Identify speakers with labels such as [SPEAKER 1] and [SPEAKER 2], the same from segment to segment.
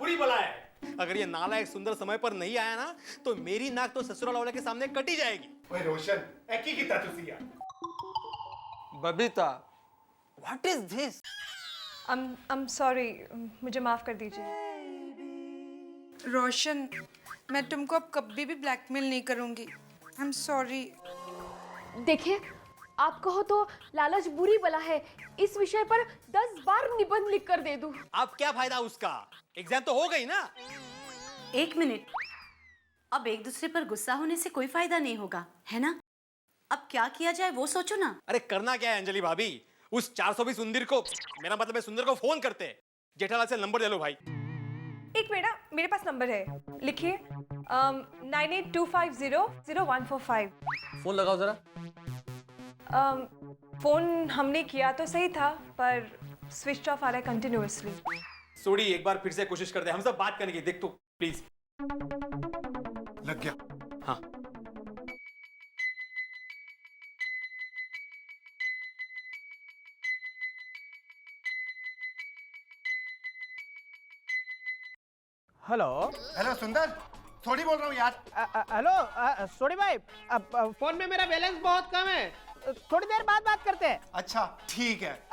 [SPEAKER 1] बुरी बला है। अगर ये नालायक सुंदर समय पर नहीं आया ना तो मेरी नाक तो ससुराल वाले के सामने कटी जाएगी।
[SPEAKER 2] ओए रोशन, एकी की तुसी यार।
[SPEAKER 3] Babita, what is this?
[SPEAKER 4] I'm sorry, मुझे माफ कर दीजिए।
[SPEAKER 5] रोशन, मैं तुमको अब कभी भी ब्लैकमेल नहीं करूंगी। I am sorry.
[SPEAKER 6] देखिए, आप कहो तो लालच बुरी बला है। इस विषय पर 10 बार निबंध लिख कर दे दूं।
[SPEAKER 1] अब क्या फायदा उसका? एग्जाम तो हो गई ना।
[SPEAKER 7] एक मिनट, अब एक दूसरे पर गुस्सा होने से कोई फायदा नहीं होगा, है ना? अब क्या किया जाए वो सोचो ना।
[SPEAKER 1] अरे करना क्या है अंजलि भाभी, उस 420 सुंदर को, मेरा मतलब है सुंदर को फोन करते हैं। जेठालाल से नंबर ले लो भाई।
[SPEAKER 4] एक मिनट, मेरे पास नंबर है, लिखिए 9825000145।
[SPEAKER 3] फोन लगाओ जरा।
[SPEAKER 4] फोन हमने किया तो सही था, पर स्विच ऑफ आ रहा है कंटिन्यूअसली।
[SPEAKER 1] सोडी एक बार फिर से कोशिश करते हैं, हम सब बात करने की। देख तो प्लीज।
[SPEAKER 2] लग गया।
[SPEAKER 1] हाँ
[SPEAKER 8] हेलो।
[SPEAKER 2] हेलो सुंदर, थोड़ी बोल रहा हूँ यार।
[SPEAKER 8] हेलो सोडी भाई, फोन में मेरा बैलेंस बहुत कम है, थोड़ी देर बाद बात करते हैं।
[SPEAKER 2] अच्छा ठीक है।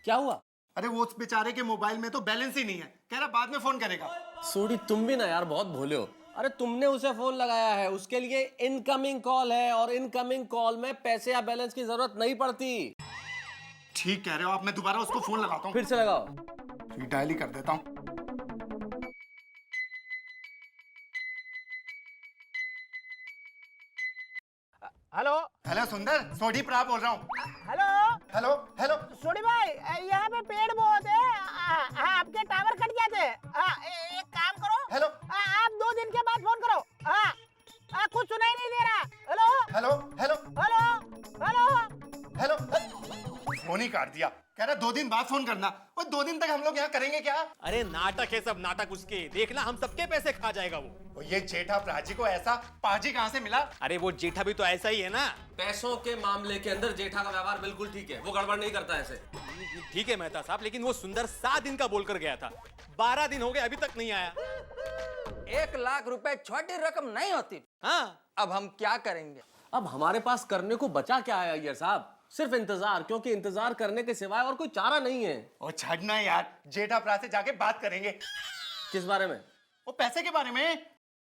[SPEAKER 3] क्या हुआ?
[SPEAKER 2] अरे वो उस बेचारे के मोबाइल में तो बैलेंस ही नहीं है, कह रहा बाद में फोन करेगा।
[SPEAKER 3] सोडी, तुम भी ना यार बहुत भोले हो। अरे तुमने उसे फोन लगाया है, उसके लिए इनकमिंग कॉल है और इनकमिंग कॉल में पैसे या बैलेंस की जरूरत नहीं पड़ती।
[SPEAKER 2] ठीक कह रहे हो आप, मैं दोबारा उसको फोन लगाता हूँ।
[SPEAKER 3] फिर से लगाओ।
[SPEAKER 2] डायल ही कर देता हूँ।
[SPEAKER 8] हेलो।
[SPEAKER 2] हेलो सुंदर, सोडी प्रा बोल रहा हूँ।
[SPEAKER 8] हेलो।
[SPEAKER 2] Hello hello.
[SPEAKER 8] सोडी भाई, यहाँ पे पेड़ बहुत है, आपके टावर कट जाते हैं। एक काम करो,
[SPEAKER 2] हेलो
[SPEAKER 8] आप 2 दिन के बाद फोन करो। कुछ सुनाई नहीं दे रहा। Hello
[SPEAKER 2] hello hello
[SPEAKER 8] hello hello.
[SPEAKER 2] Hello. Phone ही काट दिया, कह रहा 2 दिन बाद फोन करना। वो 2 दिन तक हम लोग यहाँ करेंगे क्या?
[SPEAKER 1] अरे नाटक है सब, नाटक उसके। देखना हम सबके पैसे खा जाएगा वो।
[SPEAKER 2] ये जेठा प्राजी को ऐसा पाजी कहाँ से मिला?
[SPEAKER 1] अरे वो जेठा भी तो ऐसा ही है ना।
[SPEAKER 3] पैसों के मामले के अंदर जेठा का व्यवहार बिल्कुल ठीक है, वो गड़बड़ नहीं करता ऐसे।
[SPEAKER 1] ठीक है मेहता साहब, लेकिन वो सुंदर 7 दिन का बोलकर गया था, 12 दिन हो गए अभी तक नहीं आया।
[SPEAKER 9] 1 लाख रुपए छोटी रकम नहीं होती।
[SPEAKER 1] हाँ
[SPEAKER 9] अब हम क्या करेंगे?
[SPEAKER 3] अब हमारे पास करने को बचा क्या है अय्यर साहब? सिर्फ इंतजार, क्योंकि इंतजार करने के सिवाय और कोई चारा नहीं है।
[SPEAKER 2] और छड़ना यार, जेठा प्रा से जाके बात करेंगे।
[SPEAKER 3] किस बारे में?
[SPEAKER 2] वो पैसे के बारे में।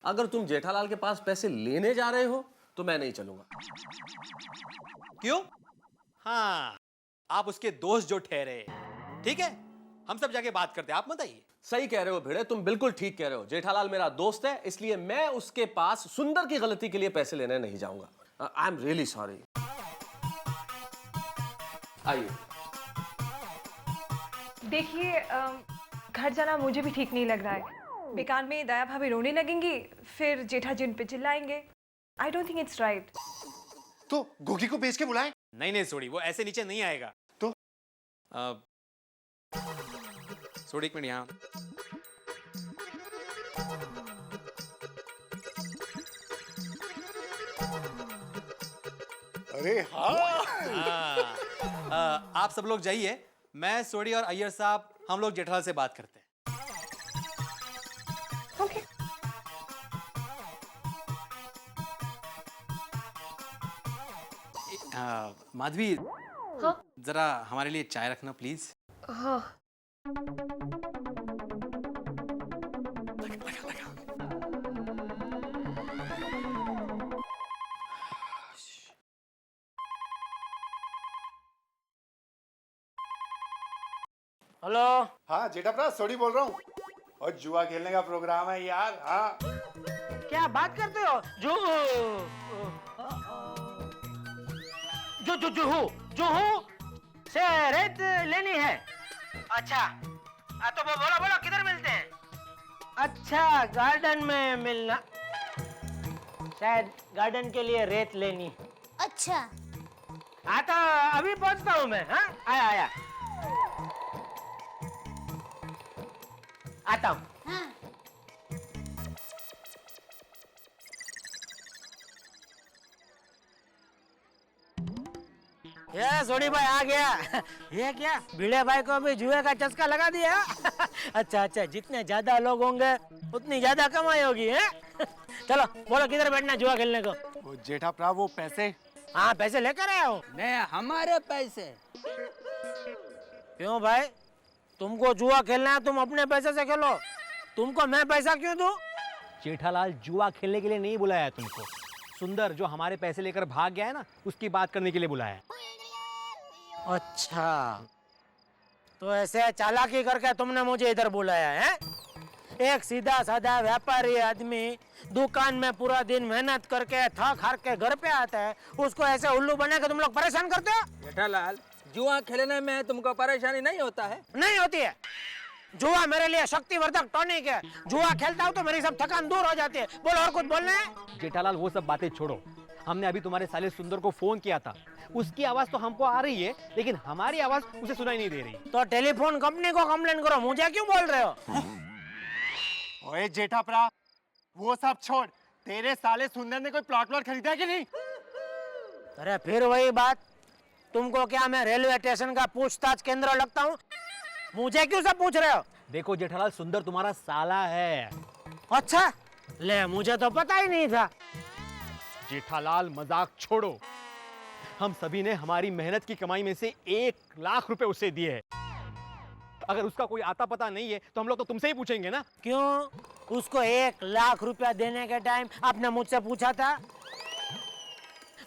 [SPEAKER 3] अगर तुम जेठालाल के पास पैसे लेने जा रहे हो तो मैं नहीं चलूंगा।
[SPEAKER 1] क्यों? हाँ, आप उसके दोस्त जो ठहरे। ठीक है, हम सब जाके बात करते हैं, आप मत आइए।
[SPEAKER 3] सही कह रहे हो भिड़े, तुम बिल्कुल ठीक कह रहे हो। जेठालाल मेरा दोस्त है, इसलिए मैं उसके पास सुंदर की गलती के लिए पैसे लेने नहीं जाऊंगा। I am really sorry. आइए।
[SPEAKER 4] देखिए, घर जाना मुझे भी ठीक नहीं लग रहा है। बेकार में दया भाभी रोने लगेंगी, फिर जेठा जी उन पे चिल्लाएंगे। I don't think it's right.
[SPEAKER 2] तो गोगी को भेज के बुलाएं।
[SPEAKER 1] नहीं नहीं सोडी, वो ऐसे नीचे नहीं आएगा।
[SPEAKER 2] तो
[SPEAKER 1] सोडी एक मिनट यहाँ।
[SPEAKER 2] अरे हाँ।
[SPEAKER 1] आप सब लोग जाइए, मैं सोडी और अय्यर साहब हम लोग जेठालाल से बात करते हैं।
[SPEAKER 4] ओके।
[SPEAKER 1] माधवी,
[SPEAKER 6] हाँ
[SPEAKER 1] जरा हमारे लिए चाय रखना प्लीज।
[SPEAKER 6] हाँ।
[SPEAKER 8] हेलो।
[SPEAKER 2] हाँ जेठा प्रा, सोडी बोल रहा हूँ। और जुआ खेलने का प्रोग्राम है यार। हाँ
[SPEAKER 8] क्या बात करते हो? जो जो जो जो हो से रेत लेनी है। अच्छा, तो बोलो बोलो किधर मिलते हैं? अच्छा, गार्डन में मिलना, शायद गार्डन के लिए रेत लेनी।
[SPEAKER 10] अच्छा।
[SPEAKER 8] हाँ तो अभी पहुंचता हूँ मैं। हाँ, आया आता हूँ।
[SPEAKER 10] हाँ।
[SPEAKER 8] ये सोनी भाई आ गया। ये क्या भिड़े भाई को भी जुए का चस्का लगा दिया? अच्छा अच्छा, जितने ज्यादा लोग होंगे उतनी ज्यादा कमाई होगी है। चलो बोलो किधर बैठना जुआ खेलने को?
[SPEAKER 2] वो जेठा प्रा वो पैसे।
[SPEAKER 8] हाँ पैसे लेकर आया हो।
[SPEAKER 9] नहीं, हमारे पैसे।
[SPEAKER 8] क्यों भाई, तुमको जुआ खेलना है तुम अपने पैसे से खेलो, तुमको मैं पैसा क्यों दूं?
[SPEAKER 1] जेठालाल जुआ खेलने के लिए नहीं बुलाया है तुमको। सुंदर जो हमारे पैसे लेकर भाग गया है ना, उसकी बात करने के लिए बुलाया है।
[SPEAKER 8] अच्छा, तो ऐसे चालाकी करके तुमने मुझे इधर बुलाया है? एक सीधा साधा व्यापारी आदमी दुकान में पूरा दिन मेहनत करके थक हार के घर पे आता है, उसको ऐसे उल्लू बना के तुम लोग परेशान करते हो?
[SPEAKER 9] जेठालाल, जुआ खेलने में तुमको परेशानी नहीं होता है?
[SPEAKER 8] नहीं होती है। जुआ मेरे लिए शक्तिवर्धक टॉनिक है। जुआ खेलता हूँ तो मेरी सब थकान दूर हो जाती है। बोलो और कुछ बोलना है?
[SPEAKER 1] जेठालाल वो सब बातें छोड़ो, हमने अभी तुम्हारे साले सुंदर को फोन किया था। उसकी आवाज तो हमको आ रही है, लेकिन हमारी आवाज उसे सुनाई नहीं दे रही।
[SPEAKER 8] तो टेलीफोन कंपनी को कंप्लेन करो, मुझे क्यों बोल रहे हो?
[SPEAKER 2] ओए जेठा प्रा, वो सब छोड़, तेरे साले सुंदर ने कोई प्लॉट खरीदा है कि नहीं?
[SPEAKER 8] अरे फिर वही बात, तुमको क्या मैं रेलवे स्टेशन का पूछताछ केंद्र लगता हूँ? मुझे क्यों सब पूछ रहे हो?
[SPEAKER 1] देखो जेठालाल, सुंदर तुम्हारा साला है।
[SPEAKER 8] अच्छा, ले मुझे तो पता ही नहीं था।
[SPEAKER 1] जेठालाल मजाक छोड़ो, हम सभी ने हमारी मेहनत की कमाई में से 1 लाख रुपए उसे दिए हैं। अगर उसका कोई आता पता नहीं है तो हम लोग तो तुमसे ही पूछेंगे ना।
[SPEAKER 8] क्यों? उसको 1 लाख रुपया देने के टाइम आपने मुझसे पूछा था?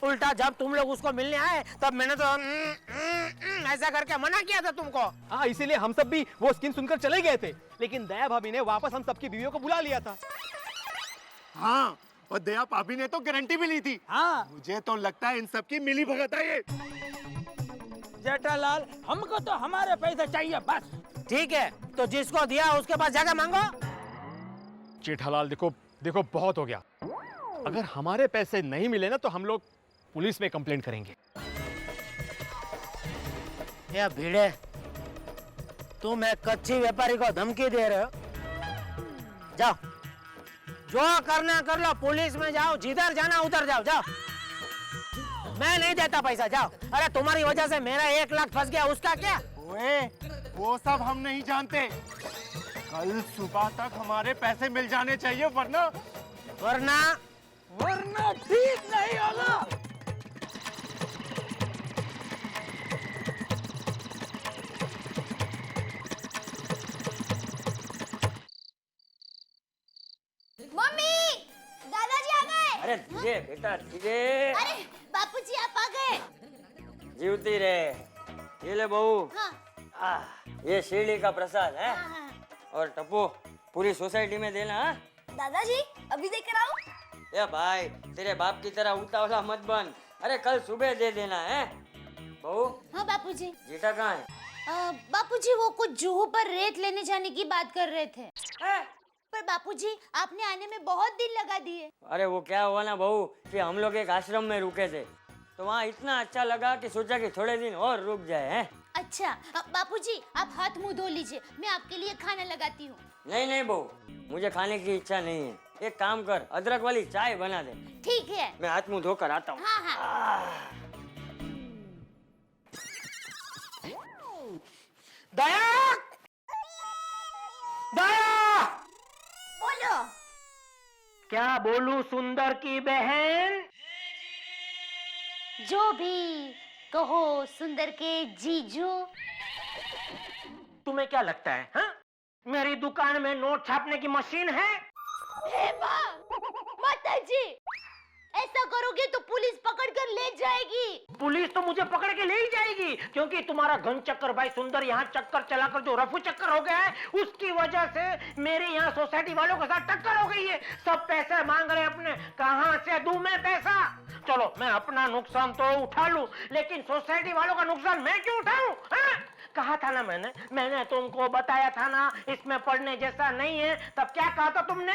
[SPEAKER 8] उल्टा जब तुम लोग उसको मिलने आए तब मैंने तो ऐसा करके मना किया था तुमको।
[SPEAKER 1] हाँ, इसीलिए हम सब भी वो स्कीम सुनकर चले गए थे, लेकिन दया भाभी ने वापस हम सबकी बीवियों को बुला लिया था।
[SPEAKER 2] हाँ, और दया भाभी ने तो गारंटी भी ली थी।
[SPEAKER 9] हाँ
[SPEAKER 2] मुझे तो लगता है इन सब की मिली भगत है ये।
[SPEAKER 9] जेठालाल, हमको तो हमारे पैसे चाहिए बस।
[SPEAKER 8] ठीक है, तो जिसको दिया उसके पास जाकर मांगो।
[SPEAKER 1] जेठालाल देखो देखो, बहुत हो गया। अगर हमारे पैसे नहीं मिले ना तो हम लोग पुलिस में कंप्लेंट करेंगे।
[SPEAKER 8] या भिड़े, तुम एक कच्ची व्यापारी को धमकी दे रहे हो? जाओ, जो करना कर लो, पुलिस में जाओ, जिधर जाना उधर जाओ, जाओ। मैं नहीं देता पैसा, जाओ। अरे तुम्हारी वजह से मेरा 1 लाख फंस गया, उसका क्या?
[SPEAKER 2] ओए, वो सब हम नहीं जानते। कल सुबह तक हमारे पैसे मिल जाने चाहिए, वरना
[SPEAKER 9] वरना ठीक नहीं होगा।
[SPEAKER 6] मम्मी, दादाजी आ गए।
[SPEAKER 9] अरे धीरे बेटा धीरे।
[SPEAKER 6] अरे बापूजी आप आ गए।
[SPEAKER 9] जीवती रे, ये ले बहू।
[SPEAKER 6] हाँ।
[SPEAKER 9] ये शिरडी का प्रसाद है।
[SPEAKER 6] हाँ।
[SPEAKER 9] और टप्पू पूरी सोसाइटी में देना। हाँ?
[SPEAKER 6] दादाजी अभी देकर आओ।
[SPEAKER 9] ए भाई, तेरे बाप की तरह उतावला मत बन। अरे कल सुबह दे देना है। बहू,
[SPEAKER 6] हाँ बापूजी।
[SPEAKER 9] जीठा कहाँ है?
[SPEAKER 6] बापूजी वो कुछ जुहू पर रेत लेने जाने की बात कर रहे थे। पर बापूजी आपने आने में बहुत दिन लगा दिए।
[SPEAKER 9] अरे वो क्या हुआ ना बहू कि हम लोग एक आश्रम में रुके थे, तो वहाँ इतना अच्छा लगा कि सोचा कि थोड़े दिन और रुक जाए हैं।
[SPEAKER 6] अच्छा बापूजी आप हाथ मुंह धो लीजिए, मैं आपके लिए खाना लगाती हूँ।
[SPEAKER 9] नहीं नहीं बहू, मुझे खाने की इच्छा नहीं है। एक काम कर, अदरक वाली चाय बना दे।
[SPEAKER 6] ठीक है।
[SPEAKER 9] मैं हाथ मुंह धोकर आता हूँ।
[SPEAKER 6] हाँ हाँ।
[SPEAKER 8] दया, दया,
[SPEAKER 6] बोलो।
[SPEAKER 8] क्या बोलूं सुंदर की बहन?
[SPEAKER 6] जो भी कहो सुंदर के जीजू।
[SPEAKER 8] तुम्हें क्या लगता है? हाँ? मेरी दुकान में नोट छापने की मशीन है?
[SPEAKER 6] माताजी, ऐसा करोगे तो पुलिस पकड़ कर ले जाएगी।
[SPEAKER 8] पुलिस तो मुझे पकड़ के ले ही जाएगी, क्योंकि तुम्हारा घन चक्कर भाई सुंदर यहाँ चक्कर चलाकर जो रफू चक्कर हो गया है, उसकी वजह से मेरे यहाँ सोसाइटी वालों के साथ टक्कर हो गई है। सब पैसे मांग रहे अपने, कहाँ से दूं मैं पैसा? चलो मैं अपना नुकसान तो उठा लूं, लेकिन सोसाइटी वालों का नुकसान मैं क्यों उठाऊं? कहा था ना मैंने तुमको बताया था ना इसमें पढ़ने जैसा नहीं है। तब क्या कहा था तुमने?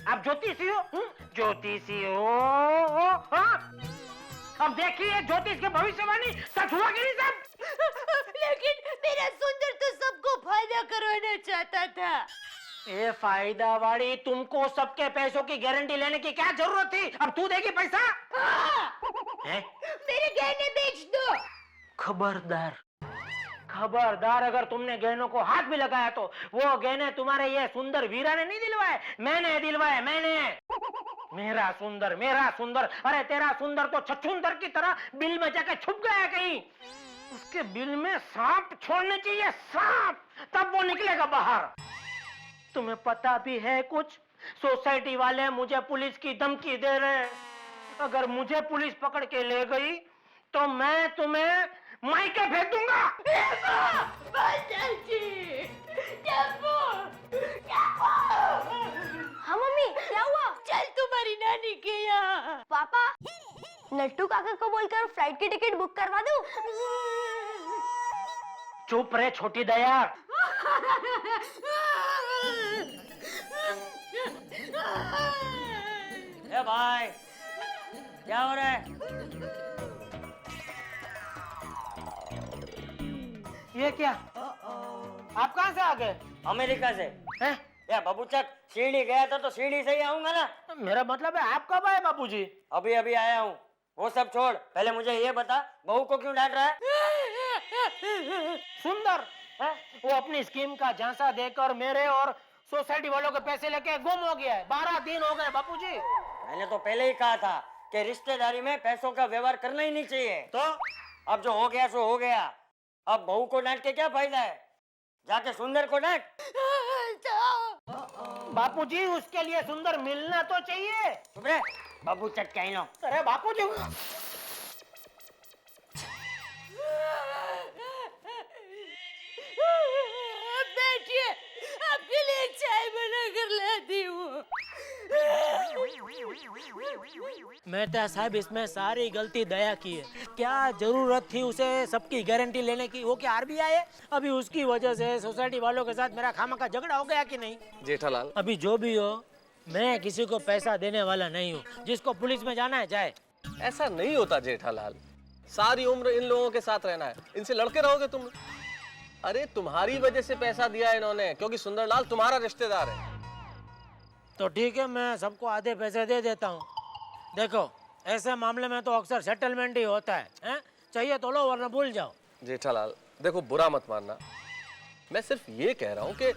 [SPEAKER 8] आप ज्योतिषी हो? ज्योतिषी हो? हाँ? अब देखिए ज्योतिष के भविष्यवाणी सच हुआ कि नहीं सब?
[SPEAKER 6] लेकिन मेरा सुंदर तो सबको फायदा करवाना चाहता था।
[SPEAKER 8] ये फायदा वाली, तुमको सबके पैसों की गारंटी लेने की क्या जरूरत थी? अब तू देगी पैसा?
[SPEAKER 6] मेरे गहने बेच दो।
[SPEAKER 8] खबरदार, खबरदार, अगर तुमने गहनों को हाथ भी लगाया तो वो गहने तुम्हारे ये सुंदर वीरा ने नहीं दिलवाए, मैंने दिलवाए, मैंने। मेरा सुंदर, अरे तेरा सुंदर तो छछूंदर की तरह बिल में जाके छुप गया कहीं। उसके बिल में सांप छोड़ने चाहिए, सांप, तब वो निकलेगा बाहर। तुम्हें पता भी है कुछ? सोसाइटी वाले मुझे पुलिस की धमकी दे रहे हैं। अगर मुझे पुलिस पकड़ के ले गई तो मैं तुम्हें मायके भेज दूंगा।
[SPEAKER 6] हाँ मम्मी, क्या हुआ?
[SPEAKER 7] चल तुम्हारी नानी के यहाँ।
[SPEAKER 6] पापा, नट्टू काका को बोलकर फ्लाइट की टिकट बुक करवा दूं?
[SPEAKER 8] चुप रहे छोटी दया।
[SPEAKER 9] ए भाई, क्या हो रहा है?
[SPEAKER 8] ये क्या? आप कहाँ से आ गए?
[SPEAKER 9] अमेरिका से।
[SPEAKER 8] हैं?
[SPEAKER 9] या बाबूचक, सीढ़ी गया था तो सीढ़ी से ही आऊंगा ना।
[SPEAKER 8] मेरा मतलब है आप कब आए बापूजी?
[SPEAKER 9] अभी अभी आया हूँ। वो सब छोड़, पहले मुझे ये बता, बहू को क्यों डांट रहा है?
[SPEAKER 8] सुंदर है? वो अपनी स्कीम का झांसा देकर मेरे और सोसाइटी वालों के पैसे लेके गुम हो गया है। 12 दिन हो गए बापूजी।
[SPEAKER 9] मैंने तो पहले ही कहा था कि रिश्तेदारी में पैसों का व्यवहार करना ही नहीं चाहिए।
[SPEAKER 8] तो
[SPEAKER 9] अब जो हो गया सो हो गया। अब बहू को डांट के क्या फायदा है? जाके सुंदर को डांट।
[SPEAKER 8] बापूजी, उसके लिए सुंदर मिलना तो चाहिए।
[SPEAKER 9] चुप रहे, बाबू चट कहनो।
[SPEAKER 8] अरे बापूजी,
[SPEAKER 7] बैठिए, आपके लिए चाय बना कर लाती हूँ।
[SPEAKER 8] मेहता साहब, इसमें सारी गलती दया की है। क्या जरूरत थी उसे सबकी गारंटी लेने की? वो क्या आरबीआई है? अभी उसकी वजह से सोसाइटी वालों के साथ मेरा खामखा झगड़ा हो गया कि नहीं?
[SPEAKER 3] जेठालाल,
[SPEAKER 8] अभी जो भी हो, मैं किसी को पैसा देने वाला नहीं हूँ। जिसको पुलिस में जाना है जाए।
[SPEAKER 3] ऐसा नहीं होता जेठालाल। सारी उम्र इन लोगों के साथ रहना है, इनसे लड़के रहोगे तुम? अरे तुम्हारी वजह से पैसा दिया है इन्होंने, क्योंकि सुंदरलाल तुम्हारा रिश्तेदार है।
[SPEAKER 8] तो ठीक है, मैं सबको आधे पैसे दे देता हूँ। देखो, ऐसे मामले में तो अक्सर सेटलमेंट ही होता है, हैं? चाहिए तो लो, वरना भूल जाओ।
[SPEAKER 3] जेठालाल देखो, बुरा मत मानना। मैं सिर्फ ये कह रहा हूँ कि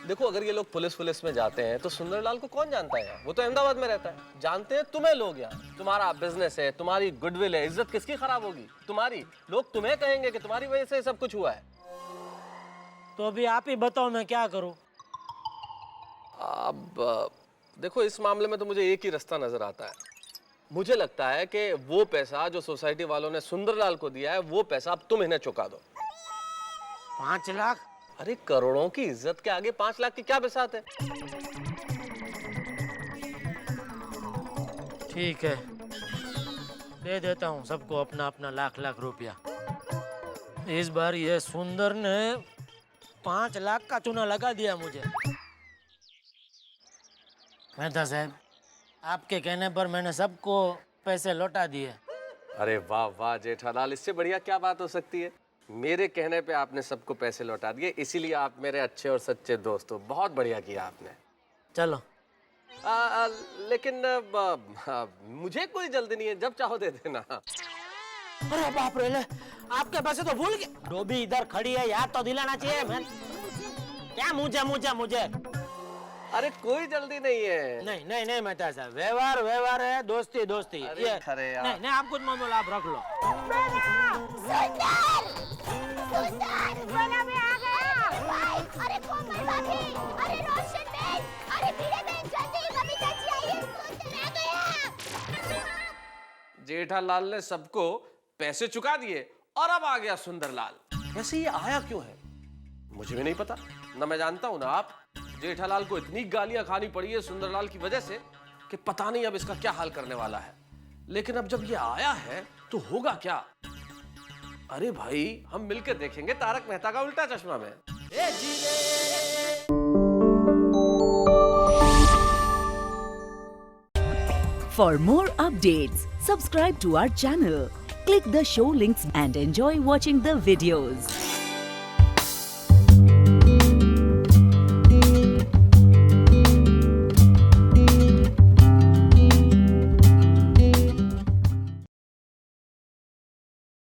[SPEAKER 3] देखो, अगर ये लोग पुलिस में जाते हैं तो सुंदरलाल को कौन जानता है? वो तो अहमदाबाद में रहता है। जानते हैं तुम्हें लोग यहाँ। तुम्हारा बिजनेस है, तुम्हारी गुडविल है, इज्जत किसकी खराब होगी? तुम्हारी। लोग तुम्हें कहेंगे कि तुम्हारी वजह से सब कुछ हुआ है।
[SPEAKER 8] तो अभी आप ही बताओ, मैं क्या करूँ?
[SPEAKER 3] अब देखो, इस मामले में तो मुझे एक ही रास्ता नजर आता है। मुझे लगता है कि वो पैसा जो सोसाइटी वालों ने सुंदरलाल को दिया है, वो पैसा अब तुम इन्हें चुका दो।
[SPEAKER 8] 5 लाख?
[SPEAKER 3] अरे करोड़ों की इज्जत के आगे 5 लाख की क्या बिसात है?
[SPEAKER 8] ठीक है, दे देता हूँ सबको अपना अपना लाख रुपया। इस बार ये सुंदर ने 5 लाख का चूना लगा दिया मुझे। मेहता साहब, आपके कहने पर मैंने सबको पैसे लौटा दिए।
[SPEAKER 3] अरे वाह वाह जेठालाल, इससे बढ़िया क्या बात हो सकती है? मेरे कहने पे आपने सबको पैसे लौटा दिए, इसीलिए आप मेरे अच्छे और सच्चे दोस्त हो। बहुत बढ़िया किया आपने।
[SPEAKER 8] चलो।
[SPEAKER 3] लेकिन मुझे कोई जल्दी नहीं है, जब चाहो दे देना।
[SPEAKER 8] अरे बाप रे, ले, आपके पैसे तो भूल गए। डोबी इधर खड़ी है, याद तो दिलाना चाहिए। मैं क्या मुझे
[SPEAKER 3] अरे कोई जल्दी नहीं है।
[SPEAKER 8] नहीं मेहता साहब, व्यवहार है, दोस्ती।
[SPEAKER 3] अरे अरे यार,
[SPEAKER 8] नहीं आप कुछ मत बोलो, आप रख लो।
[SPEAKER 6] अरे कोमल भाभी, अरे रोशन बेन, अरे धीरे बेन, जल्दी कभी चाची आइए, सुंदर आ गया।
[SPEAKER 3] जेठालाल ने सबको पैसे चुका दिए और अब आ गया सुंदरलाल। वैसे ये आया क्यों है मुझे भी नहीं पता, ना मैं जानता हूं ना आप। जेठालाल को इतनी गालियां खानी पड़ी है सुंदरलाल की वजह से कि पता नहीं अब इसका क्या हाल करने वाला है। लेकिन अब जब ये आया है तो होगा क्या? अरे भाई, हम मिलकर देखेंगे तारक मेहता का उल्टा चश्मा में।
[SPEAKER 10] For more updates, subscribe to our channel, click the show links and enjoy watching the videos.